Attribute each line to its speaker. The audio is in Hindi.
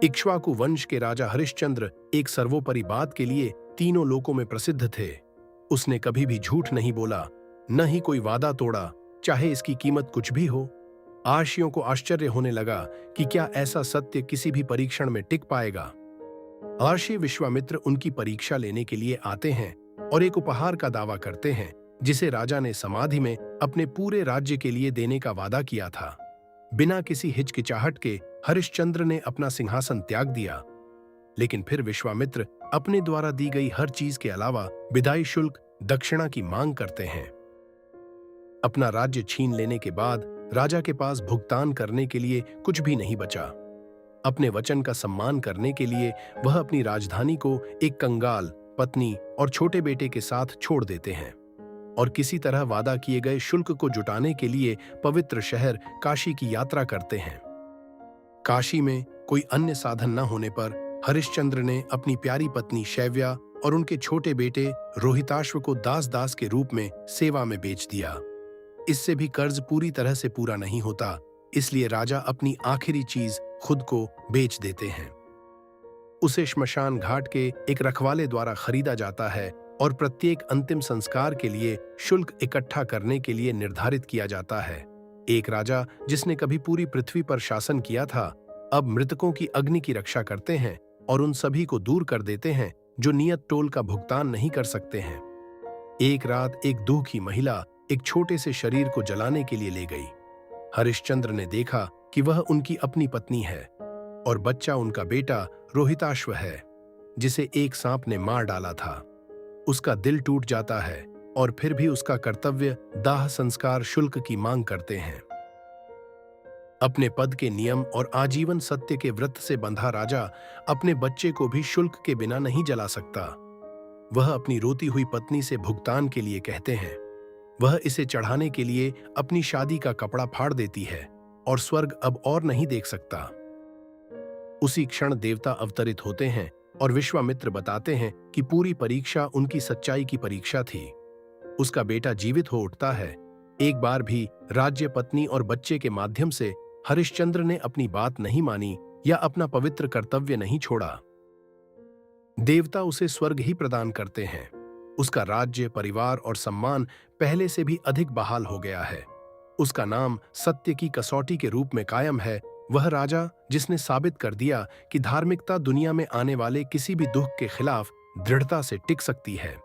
Speaker 1: इक्ष्वाकु वंश के राजा हरिश्चंद्र एक सर्वोपरि बात के लिए तीनों लोकों में प्रसिद्ध थे। उसने कभी भी झूठ नहीं बोला, न ही कोई वादा तोड़ा, चाहे इसकी कीमत कुछ भी हो। आर्षियों को आश्चर्य होने लगा कि क्या ऐसा सत्य किसी भी परीक्षण में टिक पाएगा। आर्षि विश्वामित्र उनकी परीक्षा लेने के लिए आते हैं और एक उपहार का दावा करते हैं जिसे राजा ने समाधि में अपने पूरे राज्य के लिए देने का वादा किया था। बिना किसी हिचकिचाहट के हरिश्चंद्र ने अपना सिंहासन त्याग दिया, लेकिन फिर विश्वामित्र अपने द्वारा दी गई हर चीज के अलावा विदाई शुल्क दक्षिणा की मांग करते हैं। अपना राज्य छीन लेने के बाद राजा के पास भुगतान करने के लिए कुछ भी नहीं बचा। अपने वचन का सम्मान करने के लिए वह अपनी राजधानी को एक कंगाल, पत्नी और छोटे बेटे के साथ छोड़ देते हैं और किसी तरह वादा किए गए शुल्क को जुटाने के लिए पवित्र शहर काशी की यात्रा करते हैं। काशी में कोई अन्य साधन न होने पर हरिश्चंद्र ने अपनी प्यारी पत्नी शैव्या और उनके छोटे बेटे रोहिताश्व को दास के रूप में सेवा में बेच दिया। इससे भी कर्ज पूरी तरह से पूरा नहीं होता, इसलिए राजा अपनी आखिरी चीज खुद को बेच देते हैं। उसे श्मशान घाट के एक रखवाले द्वारा खरीदा जाता है और प्रत्येक अंतिम संस्कार के लिए शुल्क इकट्ठा करने के लिए निर्धारित किया जाता है। एक राजा जिसने कभी पूरी पृथ्वी पर शासन किया था, अब मृतकों की अग्नि की रक्षा करते हैं और उन सभी को दूर कर देते हैं जो नियत टोल का भुगतान नहीं कर सकते हैं। एक रात एक दुखी महिला एक छोटे से शरीर को जलाने के लिए ले गई। हरिश्चंद्र ने देखा कि वह उनकी अपनी पत्नी है और बच्चा उनका बेटा रोहिताश्व है, जिसे एक सांप ने मार डाला था। उसका दिल टूट जाता है और फिर भी उसका कर्तव्य दाह संस्कार शुल्क की मांग करते हैं। अपने पद के नियम और आजीवन सत्य के व्रत से बंधा राजा अपने बच्चे को भी शुल्क के बिना नहीं जला सकता। वह अपनी रोती हुई पत्नी से भुगतान के लिए कहते हैं। वह इसे चढ़ाने के लिए अपनी शादी का कपड़ा फाड़ देती है और स्वर्ग अब और नहीं देख सकता। उसी क्षण देवता अवतरित होते हैं और विश्वामित्र बताते हैं कि पूरी परीक्षा उनकी सच्चाई की परीक्षा थी। उसका बेटा जीवित हो उठता है। एक बार भी राज्य, पत्नी और बच्चे के माध्यम से हरिश्चंद्र ने अपनी बात नहीं मानी या अपना पवित्र कर्तव्य नहीं छोड़ा। देवता उसे स्वर्ग ही प्रदान करते हैं। उसका राज्य, परिवार और सम्मान पहले से भी अधिक बहाल हो गया है। उसका नाम सत्य की कसौटी के रूप में कायम है, वह राजा जिसने साबित कर दिया कि धार्मिकता दुनिया में आने वाले किसी भी दुख के खिलाफ दृढ़ता से टिक सकती है।